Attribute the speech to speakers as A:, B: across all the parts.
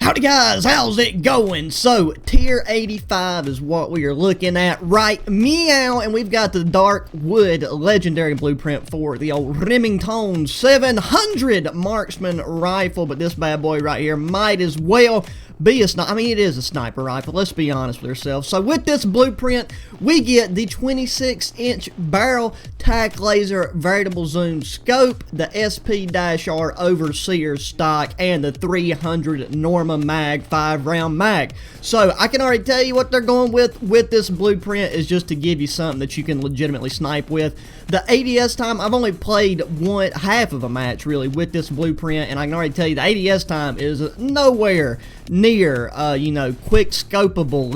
A: Howdy guys, how's it going? So, tier 85 is what we are looking at right meow, and we've got the Darkwood legendary blueprint for the old Remington 700 marksman rifle, but this bad boy right here might as well be a sniper. I mean, it is a sniper rifle, let's be honest with ourselves. So with this blueprint, we get the 26-inch barrel, tac laser, variable zoom scope, the SP-R overseer stock, and the 300 Norma mag 5-round mag. So I can already tell you what they're going with this blueprint is just to give you something that you can legitimately snipe with. The ADS time, I've only played half of a match really with this blueprint, and I can already tell you the ADS time is nowhere near, you know, quick scopeable.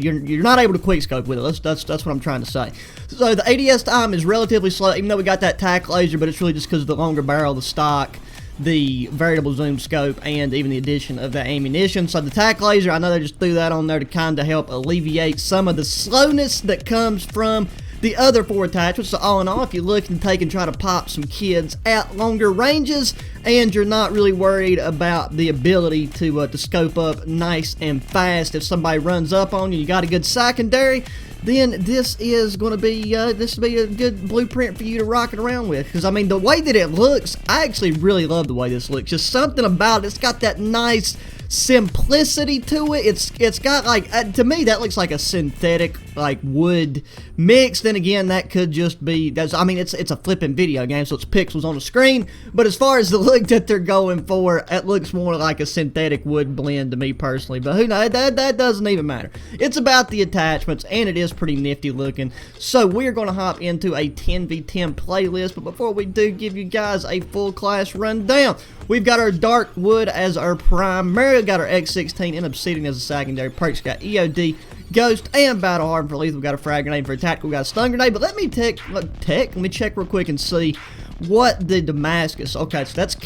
A: You're not able to quick scope with it. That's what I'm trying to say. So the ADS time is relatively slow, even though we got that tac laser, but it's really just because of the longer barrel, the stock, the variable zoom scope, and even the addition of that ammunition. So the tac laser, I know they just threw that on there to kind of help alleviate some of the slowness that comes from the other four attachments. So all in all, if you're looking to take and try to pop some kids at longer ranges, and you're not really worried about the ability to scope up nice and fast, if somebody runs up on you, you got a good secondary, then this is going to be a good blueprint for you to rock it around with. Because I mean, the way that it looks, I actually really love the way this looks. Just something about it. It's got that nice simplicity to it. It's got like, to me that looks like a synthetic like wood mix. Then again, that could just be, I mean, it's a flipping video game, so it's pixels on the screen, but as far as the look that they're going for, it looks more like a synthetic wood blend to me personally. But who knows, that doesn't even matter. It's about the attachments, and it is pretty nifty looking. So we're going to hop into a 10v10 playlist, but before we do, give you guys a full class rundown. We've got our Darkwood as our primary, got our X16 and Obsidian as a secondary. Perks got EOD, Ghost, and Battle Hardened for lethal. We've got a frag grenade for a tactical, got a stun grenade. But let me check real quick and see what the Damascus. Okay, so that's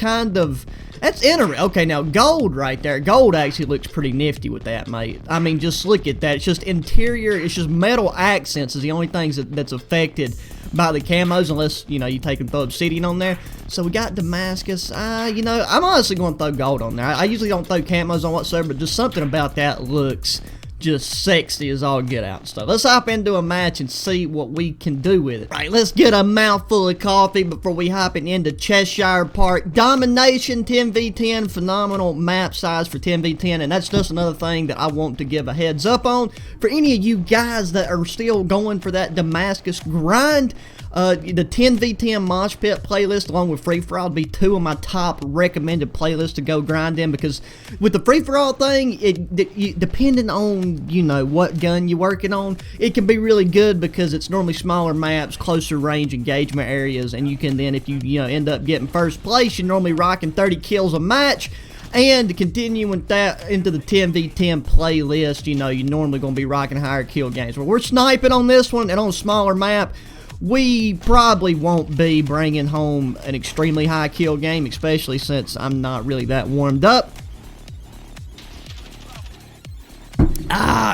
A: interesting. Okay, now gold right there. Gold actually looks pretty nifty with that, mate. I mean, just look at that. It's just interior. It's just metal accents is the only things that's affected by the camos, unless, you know, you take and throw Obsidian on there. So we got Damascus. You know, I'm honestly going to throw gold on there. I usually don't throw camos on whatsoever, but just something about that looks just sexy as all get out stuff. Let's hop into a match and see what we can do with it. Right, let's get a mouthful of coffee before we hopping into Cheshire Park. Domination 10v10, phenomenal map size for 10v10, and that's just another thing that I want to give a heads up on. For any of you guys that are still going for that Damascus grind, the 10v10 Mosh Pit playlist along with Free For All would be two of my top recommended playlists to go grind in, because with the Free For All thing, depending on, you know, what gun you're working on, it can be really good because it's normally smaller maps, closer range engagement areas, and you can then, if you end up getting first place, you're normally rocking 30 kills a match. And continuing that into the 10v10 playlist, you know, you're normally going to be rocking higher kill games. Well, we're sniping on this one, and on a smaller map, we probably won't be bringing home an extremely high kill game, especially since I'm not really that warmed up.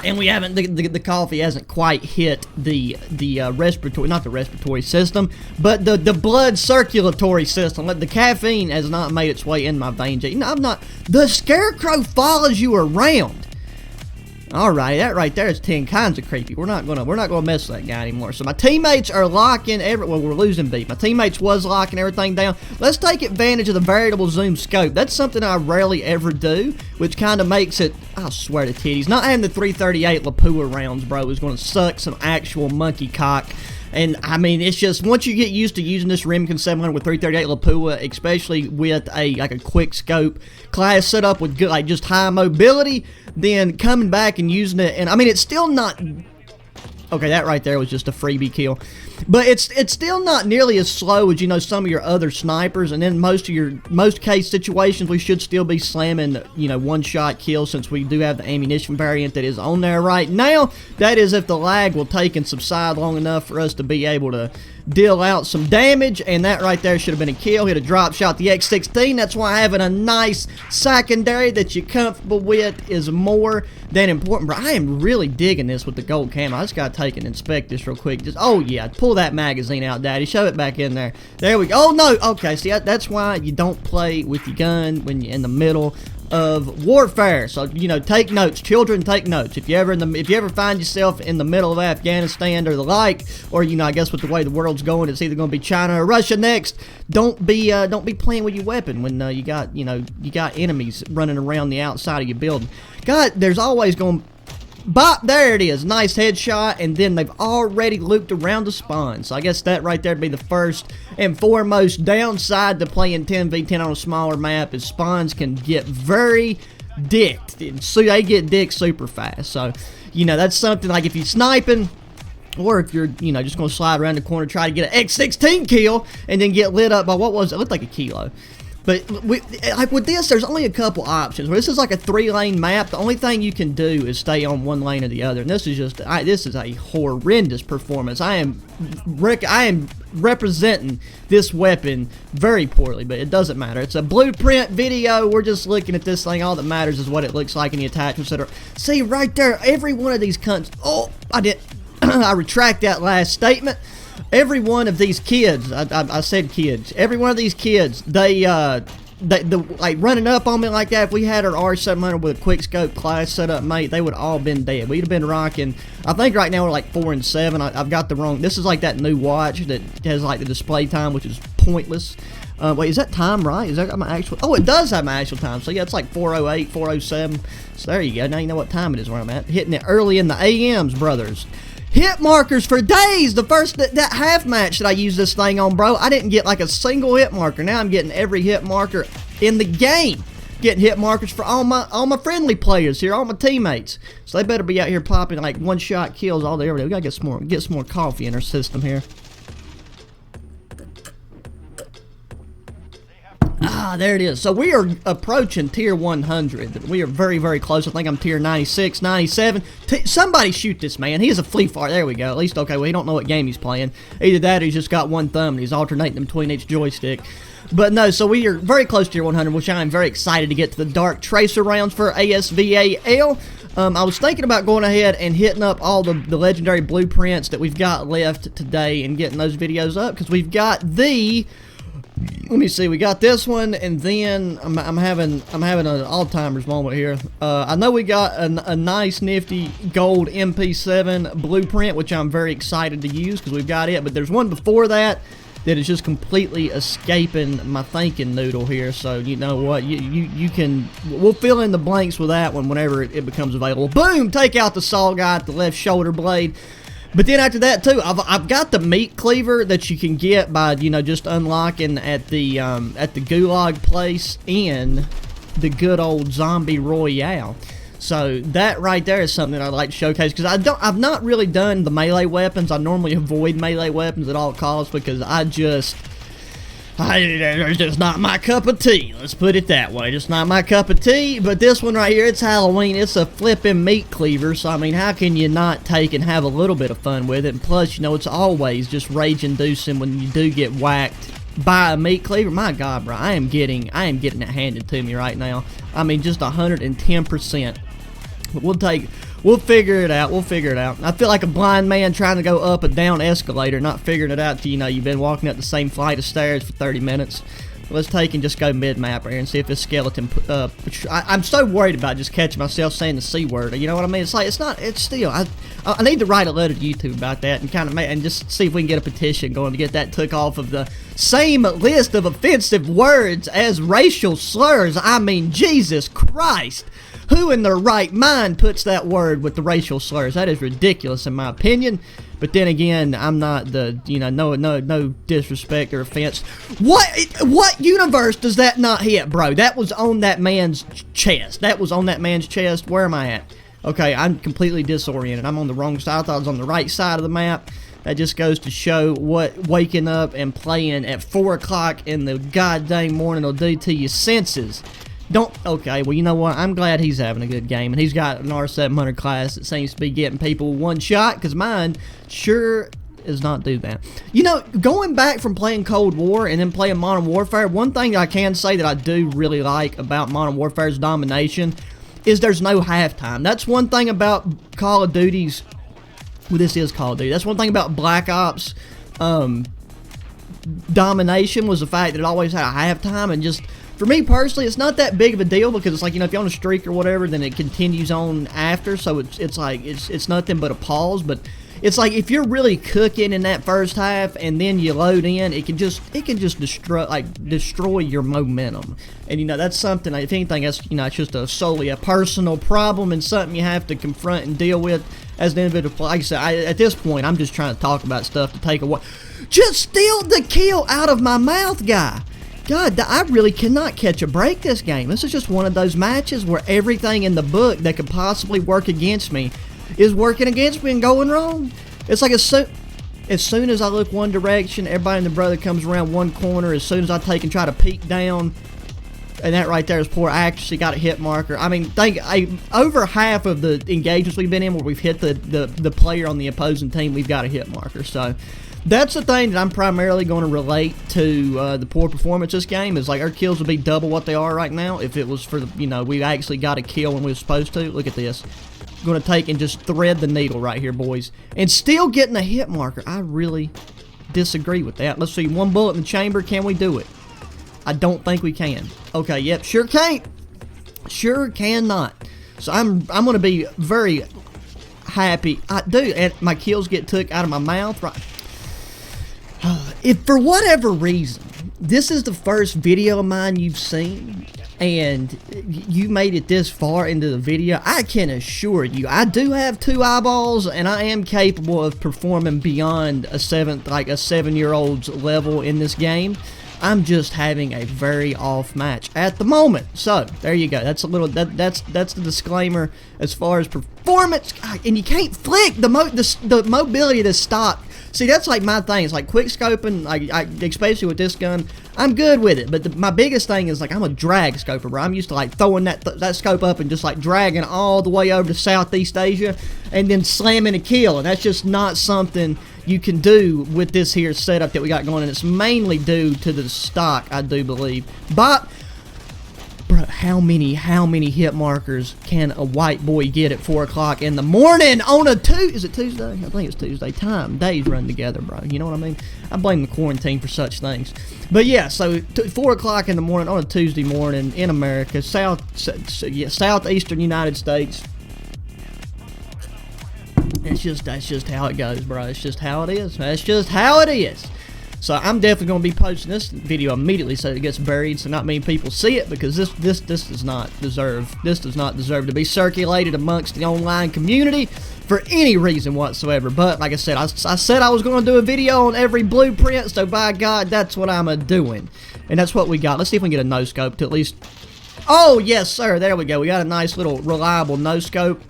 A: And we haven't, the coffee hasn't quite hit the respiratory, not the respiratory system, but the blood circulatory system. The caffeine has not made its way in my veins yet. You know, the scarecrow follows you around. Alright, that right there is 10 kinds of creepy. We're not gonna mess with that guy anymore. So my teammates are locking well, we're losing beat. My teammates was locking everything down. Let's take advantage of the variable zoom scope. That's something I rarely ever do, which kind of makes it, I swear to titties, not having the 338 Lapua rounds, bro, is gonna suck some actual monkey cock. And I mean, it's just, once you get used to using this Remington 700 with 338 Lapua, especially with a quick scope class setup with good, like, just high mobility, then coming back and using it, and I mean, it's still not, okay, that right there was just a freebie kill, but it's still not nearly as slow as, you know, some of your other snipers. And in most case situations, we should still be slamming, you know, one-shot kills, since we do have the ammunition variant that is on there right now. That is if the lag will take and subside long enough for us to be able to deal out some damage. And that right there should have been a kill. Hit a drop shot, the X16. That's why having a nice secondary that you're comfortable with is more than important. Bro, I am really digging this with the gold camo. I just gotta take and inspect this real quick. Just, oh yeah, pull that magazine out, Daddy. Show it back in there. There we go. Oh no, okay, see, that's why you don't play with your gun when you're in the middle of warfare. So, you know, take notes, children, take notes. If you ever find yourself in the middle of Afghanistan or the like, or, you know, I guess with the way the world's going, it's either going to be China or Russia next. Don't be playing with your weapon when you got enemies running around the outside of your building. God, there's always going. Bop, there it is. Nice headshot, and then they've already looped around the spawn. So I guess that right there would be the first and foremost downside to playing 10v10 on a smaller map is spawns can get very dicked. So they get dicked super fast. So, you know, that's something like if you're sniping, or if you're, you know, just going to slide around the corner, try to get an X16 kill, and then get lit up by what was it? It looked like a kilo. But like with this, there's only a couple options. This is like a 3-lane map. The only thing you can do is stay on one lane or the other. And this is just, this is a horrendous performance. I am representing this weapon very poorly, but it doesn't matter. It's a blueprint video. We're just looking at this thing. All that matters is what it looks like in the attachments that are. See right there, every one of these cunts. Oh, I did. I retract that last statement. Every one of these kids, I said kids, every one of these kids, they like running up on me like that. If we had our R700 with a quick scope class set up, mate, they would all been dead. We'd have been rocking. I think right now we're like 4 and 7. I've got the wrong. This is like that new watch that has like the display time, which is pointless. Wait, is that time right? Is that my actual? Oh, it does have my actual time. So yeah, it's like 4:08, 4:07. So there you go. Now you know what time it is where I'm at. Hitting it early in the AMs, brothers. Hit markers for days. The first that half match that I used this thing on, bro, I didn't get like a single hit marker. Now I'm getting every hit marker in the game. Getting hit markers for all my friendly players here, all my teammates. So they better be out here popping like one-shot kills all day every day. We gotta get some more coffee in our system here. Ah, there it is. So we are approaching tier 100. We are very, very close. I think I'm tier 96, 97. Somebody shoot this man. He is a flea fart. There we go. At least, okay, well, he don't know what game he's playing. Either that or he's just got one thumb and he's alternating between each joystick. But no, so we are very close to tier 100, which I am very excited to get to the Dark Tracer rounds for ASVAL. I was thinking about going ahead and hitting up all the legendary blueprints that we've got left today and getting those videos up, because we've got the... Let me see. We got this one, and then I'm having an Alzheimer's moment here. I know we got a nice nifty gold MP7 blueprint, which I'm very excited to use because we've got it. But there's one before that is just completely escaping my thinking noodle here. So you know what? We'll fill in the blanks with that one whenever it becomes available. Boom! Take out the saw guy at the left shoulder blade. But then after that too, I've got the meat cleaver that you can get by, you know, just unlocking at the gulag place in the good old zombie royale. So that right there is something that I'd like to showcase, because I've not really done the melee weapons. I normally avoid melee weapons at all costs because it's just not my cup of tea. Let's put it that way. Just not my cup of tea. But this one right here, it's Halloween. It's a flipping meat cleaver. So, I mean, how can you not take and have a little bit of fun with it? And plus, you know, it's always just rage-inducing when you do get whacked by a meat cleaver. My God, bro, I am getting it handed to me right now. I mean, just 110%. But we'll figure it out. We'll figure it out. I feel like a blind man trying to go up a down escalator, not figuring it out till, you know, you've been walking up the same flight of stairs for 30 minutes. Let's take and just go mid-map here and see if this skeleton... I'm so worried about just catching myself saying the C word. You know what I mean? It's like, it's still... I need to write a letter to YouTube about that and kind of and just see if we can get a petition going to get that took off of the same list of offensive words as racial slurs. I mean, Jesus Christ. Who in their right mind puts that word with the racial slurs? That is ridiculous in my opinion. But then again, I'm not the, you know, no disrespect or offense. What universe does that not hit, bro? That was on that man's chest. That was on that man's chest. Where am I at? Okay, I'm completely disoriented. I'm on the wrong side. I thought I was on the right side of the map. That just goes to show what waking up and playing at 4 o'clock in the goddamn morning will do to your senses. Okay, well, you know what? I'm glad he's having a good game, and he's got an R700 class that seems to be getting people one shot, because mine sure does not do that. You know, going back from playing Cold War and then playing Modern Warfare, one thing I can say that I do really like about Modern Warfare's domination is there's no halftime. That's one thing about Call of Duty's... Well, this is Call of Duty. That's one thing about Black Ops domination, was the fact that it always had a halftime, and just For me personally, it's not that big of a deal because it's like, you know, if you're on a streak or whatever, then it continues on after, so it's like, it's nothing but a pause. But it's like, if you're really cooking in that first half and then you load in, it can just destroy your momentum. And, you know, that's something, if anything, that's, you know, it's just solely a personal problem and something you have to confront and deal with as an individual player. Like I said, at this point, I'm just trying to talk about stuff to take away. Just steal the kill out of my mouth, guy. God, I really cannot catch a break this game. This is just one of those matches where everything in the book that could possibly work against me is working against me and going wrong. It's like as soon as I look one direction, everybody and their brother comes around one corner. As soon as I take and try to peek down, and that right there is poor accuracy, got a hit marker. I mean, over half of the engagements we've been in where we've hit the player on the opposing team, we've got a hit marker. So that's the thing that I'm primarily going to relate to the poor performance this game. Is like our kills would be double what they are right now if it was for the, you know, we actually got a kill when we were supposed to. Look at this. Going to take and just thread the needle right here, boys, and still getting a hit marker. I really disagree with that. Let's see, one bullet in the chamber. Can we do it? I don't think we can. Okay, yep, sure can't. Sure cannot. So I'm going to be very happy. I do, and my kills get took out of my mouth. Right. If for whatever reason this is the first video of mine you've seen, and you made it this far into the video, I can assure you I do have 2 eyeballs, and I am capable of performing beyond a 7-year-old's level in this game. I'm just having a very off match at the moment. So there you go. That's a little that's the disclaimer as far as performance. And you can't flick the mobility of this stock. See, that's like my thing. It's like quick scoping, especially with this gun, I'm good with it. But my biggest thing is, like, I'm a drag scoper, bro. I'm used to, like, throwing that scope up and just, like, dragging all the way over to Southeast Asia and then slamming a kill. And that's just not something you can do with this here setup that we got going. And it's mainly due to the stock, I do believe. But bro, how many hit markers can a white boy get at 4 o'clock in the morning on a is it Tuesday? I think it's Tuesday. Days run together, bro. You know what I mean? I blame the quarantine for such things. But yeah, so 4 o'clock in the morning on a Tuesday morning in America, southeastern United States. That's just how it goes, bro. It's just how it is. That's just how it is. So I'm definitely going to be posting this video immediately so it gets buried, so not many people see it, because this does not deserve to be circulated amongst the online community for any reason whatsoever. But like I said, I said I was going to do a video on every blueprint, so by God, that's what I'm doing, and that's what we got. Let's see if we can get a no scope to at least. Oh yes, sir. There we go. We got a nice little reliable no scope.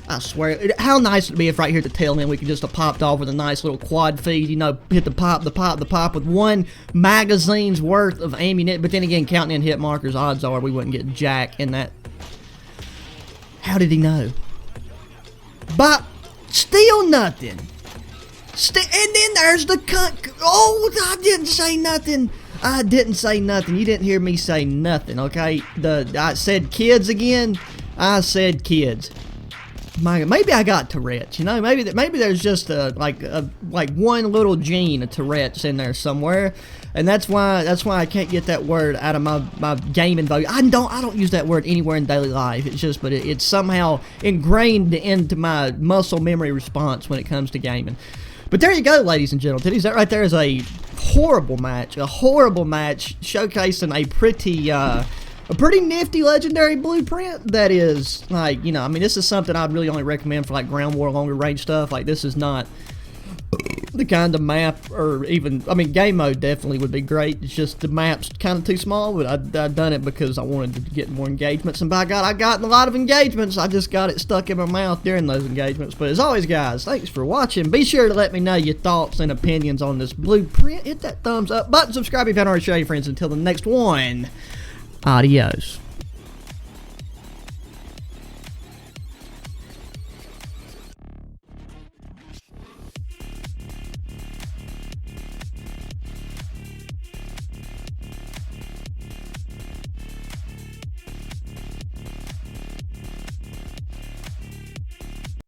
A: I swear, how nice would it be if right here at the tail end we could just have popped off with a nice little quad feed, you know, hit the pop with 1 magazine's worth of ammunition. But then again, counting in hit markers, odds are we wouldn't get jack in that. How did he know? But still nothing. And then there's the cunt. Oh, I didn't say nothing. I didn't say nothing. You didn't hear me say nothing, okay? I said kids again. I said kids. Maybe I got Tourette's, you know. Maybe there's just like one little gene of Tourette's in there somewhere, and that's why I can't get that word out of my gaming vote. I don't use that word anywhere in daily life. It's just, but it's somehow ingrained into my muscle memory response when it comes to gaming. But there you go, ladies and gentlemen. That right there is a horrible match showcasing a pretty nifty legendary blueprint that is, like, you know, I mean, this is something I'd really only recommend for, like, ground war, longer range stuff. Like, this is not the kind of map, or even, I mean, game mode definitely would be great. It's just the map's kind of too small, but I've done it because I wanted to get more engagements, and by God, I got a lot of engagements. I just got it stuck in my mouth during those engagements. But as always, guys, thanks for watching. Be sure to let me know your thoughts and opinions on this blueprint. Hit that thumbs up button, subscribe if you haven't already, share your friends. Until the next one. Adios.